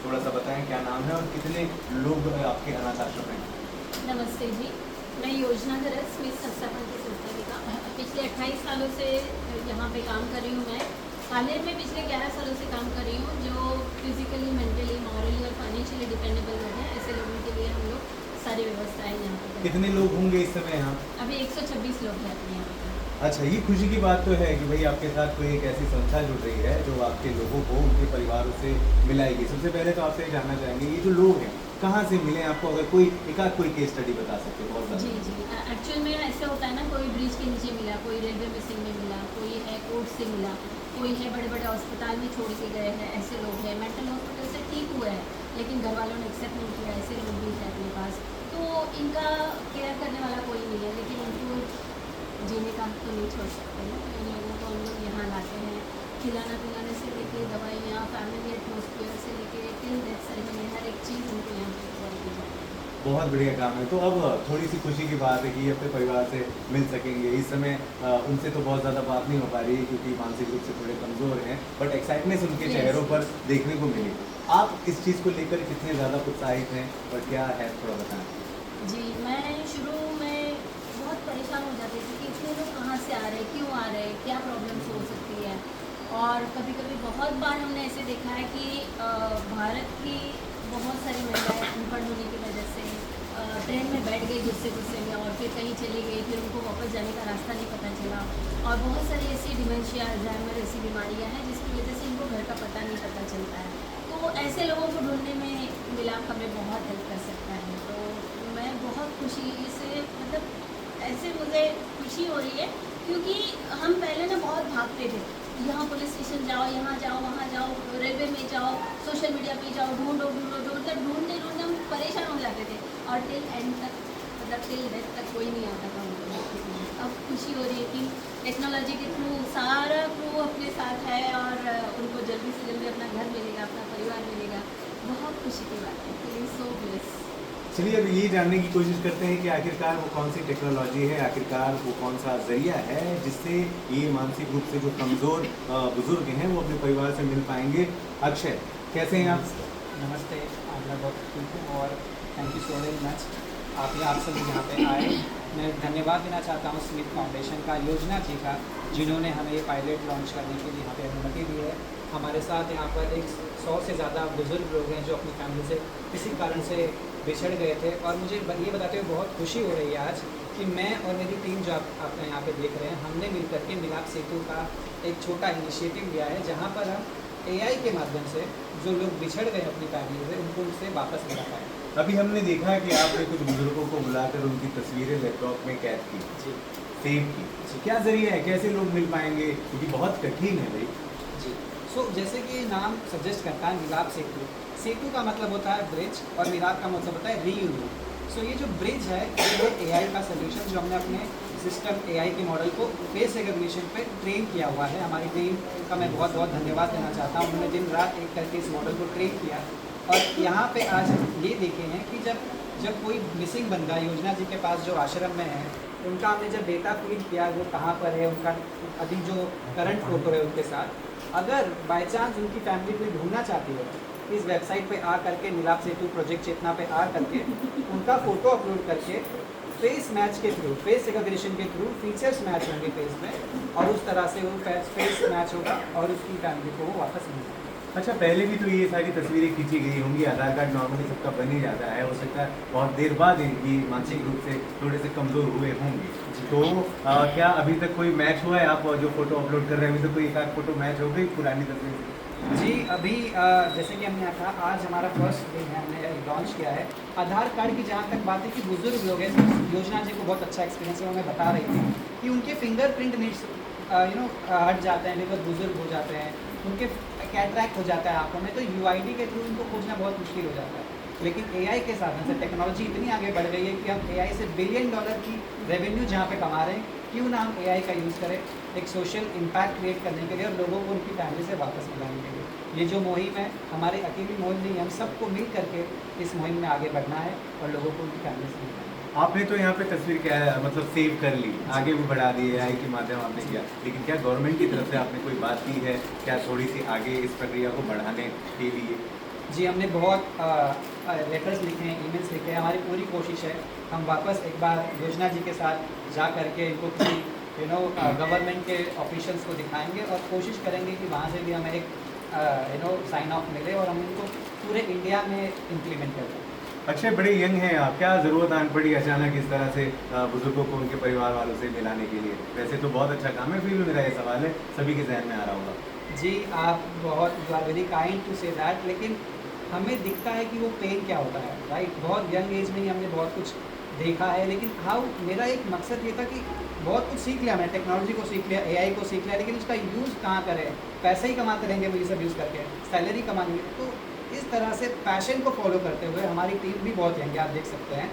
थोड़ा सा बताएं क्या नाम है और कितने लोग आपके अनाथ आश्रम में? नमस्ते जी, मैं योजना धरस स्मिथ संस्थापन की संस्थापिका पिछले 28 सालों से यहाँ पे काम कर रही हूँ। मैं हाल ही में पिछले 11 सालों से काम कर रही हूँ जो फिजिकली, मेंटली, मॉरली और फाइनेंशियली डिपेंडेबल लोग हैं। ऐसे लोगों के लिए हम लोग सारी व्यवस्थाएं यहाँ पे करते कितने लोग होंगे इस समय यहाँ? हैं। अभी 126 लोग हैं अपने यहाँ पे। अच्छा, ये खुशी की बात तो है कि भाई आपके साथ कोई एक ऐसी संस्था जुड़ रही है जो आपके लोगों को उनके परिवारों से मिलाएगी। सबसे पहले तो आपसे जानना चाहेंगे ये जो लोग हैं कहाँ से मिले आपको, अगर कोई एकाध कोई केस स्टडी बता सकते हो? बहुत जी ज़्यादा। जी, एक्चुअल में ऐसा होता है ना, कोई ब्रिज के नीचे मिला, कोई रेलवे मिसिंग में मिला, कोई है कोर्ट से मिला, कोई है बड़े बड़े अस्पताल में छोड़ के गए हैं। ऐसे लोग हैं मेंटल हॉस्पिटल से ठीक हुए हैं लेकिन घर वालों ने एक्सेप्ट नहीं किया। ऐसे लोग भी हैं अपने पास। तो इनका केयर करने वाला कोई नहीं है लेकिन उनको जीने का हक तो नहीं छोड़ सकते ना। तो इन लोगों को हम लोग यहाँ लाते हैं, खिलाना पिलाने से लेके दवाइयाँ, फैमिली एटमोसफियर से लेके टिल डेथ सेरेमनी, हर एक चीज़ उनको यहाँ पे प्रोवाइड की जाती है। बहुत बढ़िया काम है। तो अब थोड़ी सी खुशी की बात है कि ये अपने परिवार से मिल सकेंगे। इस समय उनसे तो बहुत ज़्यादा बात नहीं हो पा रही है क्योंकि मानसिक रूप से थोड़े कमज़ोर हैं, बट एक्साइटनेस उनके चेहरों पर देखने को मिली। आप इस चीज़ को लेकर कितने ज़्यादा उत्साहित हैं और क्या है थोड़ा बताएं? जी, मैं शुरू में बहुत परेशान हो जाती थी कि इतने लोग कहाँ से आ रहे हैं, क्यों आ रहे हैं, क्या प्रॉब्लम्स हो सकती है। और कभी कभी बहुत बार हमने ऐसे देखा है कि भारत की बहुत सारी महिलाएं अनपढ़ होने की वजह से ट्रेन में बैठ गई गुस्से में और फिर कहीं चली गई, फिर उनको वापस जाने का रास्ता नहीं पता चला। और बहुत सारी ऐसी डिमेंशिया, अल्जाइमर ऐसी बीमारियां हैं जिसकी वजह से इनको घर का पता नहीं पता चलता है। तो ऐसे लोगों को ढूंढने में मिलाप हमें बहुत हेल्प कर सकता है। तो मैं बहुत खुशी से, मतलब ऐसे मुझे खुशी हो रही है क्योंकि हम पहले ना बहुत भागते थे, यहाँ पुलिस स्टेशन जाओ, यहाँ जाओ, वहाँ जाओ, रेलवे में जाओ, सोशल मीडिया पे जाओ, ढूंढो ढूंढो ढूंढ, मतलब ढूंढते ढूंढते हम परेशान हो जाते थे और टिल एंड तक, मतलब टिल डेथ तक कोई नहीं आता था उनको। अब खुशी हो रही है कि टेक्नोलॉजी के थ्रू सारा क्रू अपने साथ है और उनको जल्दी से जल्दी अपना घर मिलेगा, अपना परिवार मिलेगा। बहुत खुशी की बात है, फीलिंग सो ब्लेस। चलिए अब ये जानने की कोशिश करते हैं कि आखिरकार वो कौन सी टेक्नोलॉजी है, आखिरकार वो कौन सा जरिया है जिससे ये मानसिक रूप से जो कमज़ोर बुजुर्ग हैं वो अपने परिवार से मिल पाएंगे। अक्षय, कैसे हैं आप? नमस्ते, मैं बहुत ठीक हूँ और thank you so very much. आप सब यहाँ पे आए। मैं धन्यवाद देना चाहता हूँ स्मिथ फाउंडेशन का, योजना जी का, जिन्होंने हमें ये पायलट लॉन्च करने के लिए यहाँ पे अनुमति दी है। हमारे साथ यहाँ पर 100 से ज़्यादा बुज़ुर्ग लोग हैं जो अपनी फैमिली से किसी कारण से बिछड़ गए थे। और मुझे ये बताते हुए बहुत खुशी हो रही है आज कि मैं और मेरी टीम जो आप यहाँ पे देख रहे हैं, हमने मिल करके मिलाप सेतु का एक छोटा इनिशिएटिव लिया है जहाँ पर हम AI के माध्यम से जो लोग बिछड़ गए अपनी फैमिली से उनको उनसे वापस मिला पाए। अभी हमने देखा कि आपने कुछ बुजुर्गों को बुलाकर उनकी तस्वीरें लैपटॉप में कैद की, जी सेव की। क्या जरिया है, कैसे लोग मिल पाएंगे क्योंकि बहुत कठिन है भाई? जी। सो जैसे कि नाम सजेस्ट करता है मिलाप सेतु, सेतु का मतलब होता है ब्रिज और मिलाप का मतलब होता है रीयूनियन। सो ये जो ब्रिज है ये है AI का सोल्यूशन जो हमने अपने सिस्टम AI के मॉडल को फेस रिकग्निशन पे ट्रेन किया हुआ है। हमारी टीम का मैं बहुत बहुत धन्यवाद देना चाहता हूँ। उन्होंने दिन रात एक करके इस मॉडल को ट्रेन किया और यहाँ पे आज हम ये देखे हैं कि जब कोई मिसिंग बंदा योजना जी के पास जो आश्रम में है, उनका हमने जब डेटा फीड किया वो कहाँ पर है, उनका अभी जो करंट फोटो है उनके साथ, अगर बाय चांस उनकी फैमिली कोई ढूंढना चाहती है इस वेबसाइट पे आ करके, मिलाप सेतु प्रोजेक्ट चेतना पे आ करके उनका फ़ोटो अपलोड करके फेस मैच के थ्रू, फेस रिकग्निशन के थ्रू फीचर्स मैच होंगे फेस में और उस तरह से वो फेस मैच होगा और उसकी फैमिली को वो वापस मिलेगा। अच्छा, पहले भी तो ये सारी तस्वीरें खींची गई होंगी। आधार कार्ड नॉर्मली सबका बन ही जाता है, हो सकता है बहुत देर बाद इनकी मानसिक रूप से थोड़े से कमज़ोर हुए होंगे। तो क्या अभी तक कोई मैच हुआ है? आप जो फोटो अपलोड कर रहे हैं अभी तक कोई एक आध फोटो मैच हो गई पुरानी तस्वीर से? जी, अभी जैसे कि हमने कहा आज हमारा फर्स्ट दिन है, हमने लॉन्च किया है। आधार कार्ड की जहाँ तक बात है कि बुजुर्ग लोग हैं, योजना जी को बहुत अच्छा एक्सपीरियंस है, वो हमें बता रही थी कि उनके फिंगरप्रिंट नहीं हट जाते हैं, बिकॉज बुजुर्ग हो जाते हैं, उनके कैटरैक्ट हो जाता है आँखों में, तो UID के थ्रू उनको खोजना बहुत मुश्किल हो जाता है। लेकिन AI के साधन से टेक्नोलॉजी इतनी आगे बढ़ गई है कि हम AI से $1 बिलियन की रेवेन्यू जहाँ पे कमा रहे हैं, क्यों ना हम AI का यूज़ करें एक सोशल इम्पैक्ट क्रिएट करने के लिए और लोगों को उनकी फैमिली से वापस मिलाने के लिए। ये जो मुहिम है हमारी अकेली मुहिम नहीं है, हम सबको मिल करके इस मुहिम में आगे बढ़ना है और लोगों को उनकी फैमिली से मिलाना है। आपने तो यहाँ पे तस्वीर क्या है, मतलब सेव कर ली, आगे भी बढ़ा दी AI के माध्यम आपने किया, लेकिन क्या गवर्नमेंट की तरफ से आपने कोई बात की है क्या थोड़ी सी आगे इस प्रक्रिया को बढ़ाने के लिए? जी, हमने बहुत लेटर्स लिखे हैं, ईमेल्स लिखे हैं। हमारी पूरी कोशिश है हम वापस एक बार योजना जी के साथ जा करके इनको किसी गवर्नमेंट के ऑफिशियल्स को दिखाएंगे और कोशिश करेंगे कि वहाँ से भी हमें एक साइन ऑफ मिले और हम इनको पूरे इंडिया में इम्प्लीमेंट कर दें। अक्षय, बड़े यंग हैं आप, क्या ज़रूरत आन पड़ी अचानक इस तरह से बुजुर्गों को उनके परिवार वालों से मिलाने के लिए? वैसे तो बहुत अच्छा काम है, फिर भी मेरा ये सवाल है, सभी के जहन में आ रहा होगा। जी, आप बहुत you are very kind to say that, लेकिन हमें दिखता है कि वो पेन क्या होता है, राइट? बहुत यंग एज में ही हमने बहुत कुछ देखा है, लेकिन मेरा एक मकसद ये था कि बहुत कुछ सीख लिया, मैंने टेक्नोलॉजी को सीख लिया, एआई को सीख लिया, लेकिन उसका यूज़ कहाँ करें? पैसे ही कमाते रहेंगे वो ये सब यूज़ करके, सैलरी कमाएंगे। तो इस तरह से पैशन को फॉलो करते हुए हमारी टीम भी बहुत यंग है, आप देख सकते हैं।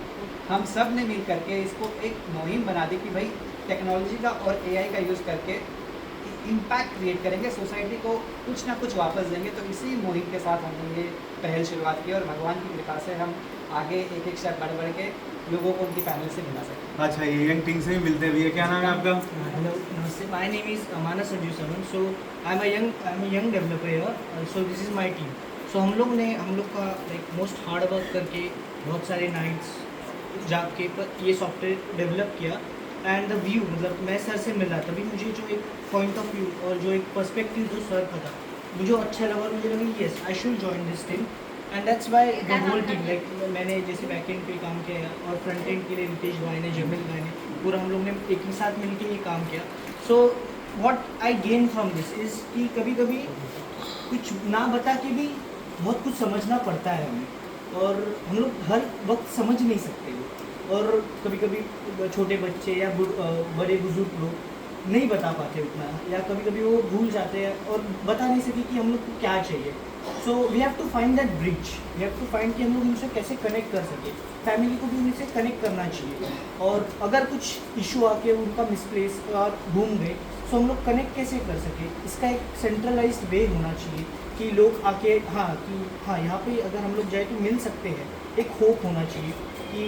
हम सब ने मिल करके इसको एक मुहिम बना दी कि भाई टेक्नोलॉजी का और एआई का यूज़ करके इम्पैक्ट क्रिएट करेंगे, सोसाइटी को कुछ ना कुछ वापस देंगे। तो इसी मुहिम के साथ हमने ये पहल शुरुआत की और भगवान की कृपा से हम आगे एक एक स्टेप बढ़ के लोगों को उनकी फैमिली से मिला सकते अच्छा, ये यंग टीम से भी मिलते हैं भैया, क्या नाम है आपका? Hello, Namaste. My name is Manas Sanjeev Saman. So I'm a young developer here. So this is my team. So हम लोग का like most hard work करके बहुत सारे nights जाग के ये सॉफ्टवेयर डेवलप किया। एंड द व्यू, मतलब मैं सर से मिला तभी मुझे जो एक पॉइंट ऑफ व्यू और जो एक पर्सपेक्टिव जो सर का था मुझे अच्छा लगा और मुझे लगा yes I should join this team. And that's why the whole team, like मैंने जैसे बैक एंड पे काम किया और फ्रंट एंड के लिए रितेश भाई ने, जमील भाई ने, पूरा हम लोग ने एक ही साथ मिलकर ये काम किया। So what I gain from this is कि कभी कभी कुछ ना बता के भी बहुत कुछ समझना पड़ता है हमें, और हम लोग हर वक्त समझ नहीं सकते। और कभी कभी छोटे बच्चे या बड़े बुजुर्ग लोग नहीं बता पाते उतना, या कभी कभी वो भूल जाते हैं और बता नहीं सके कि हम लोग को क्या चाहिए। So we have to find that bridge, we have to find कि हम लोग उनसे कैसे कनेक्ट कर सके, फैमिली को भी उनसे कनेक्ट करना चाहिए। और अगर कुछ इशू आके उनका मिसप्लेस और घूम गए तो हम लोग कनेक्ट कैसे कर सके, इसका एक सेंट्रलाइज्ड वे होना चाहिए कि लोग आके हाँ यहाँ पे अगर हम लोग जाए तो मिल सकते हैं। एक होप होना चाहिए कि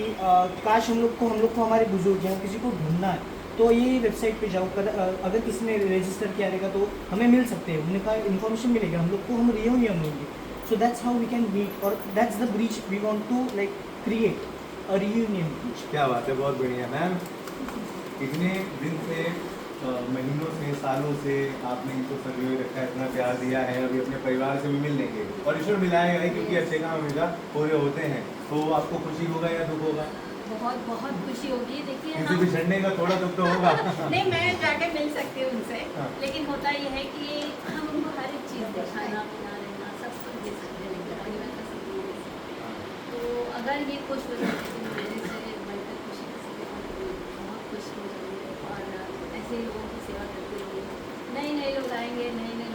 काश हम लोग को हमारे बुजुर्ग या किसी को ढूंढना है तो ये वेबसाइट पे जाओ अगर किसी ने रजिस्टर किया रहेगा तो हमें मिल सकते हैं, उनका इन्फॉर्मेशन मिलेगा, हम लोग को हम रियूनियन होंगे। So that's how we can meet और that's the bridge we want to like create a reunion bridge. क्या बात है, बहुत बढ़िया मैम। इतने दिन से महीनों से सालों से आपने इनको संजोए रखा है, इतना प्यार दिया है, अभी अपने परिवार से भी मिल लेंगे और ईश्वर मिलाएगा ही, क्योंकि अच्छे काम हमेशा पूरे होते हैं। तो आपको खुशी होगा या दुख होगा? बहुत बहुत खुशी होगी। देखिए किसी भी झंडे का थोड़ा दुख तो होगा। नहीं, मैं जाके मिल सकती हूँ उनसे, हाँ। लेकिन होता यह है कि हम उनको हर एक चीज़ दे, खाना पीना रहना सब कुछ दे सकते हैं, लेकिन परिवार का सब कुछ दे सकते हैं। तो अगर ये खुश हो जाते हैं मेरे से बढ़कर खुशी किसी के बहुत खुश हो जाएंगे। और ऐसे ही लोगों की सेवा करते हुए नए नए लोग आएंगे, नए नए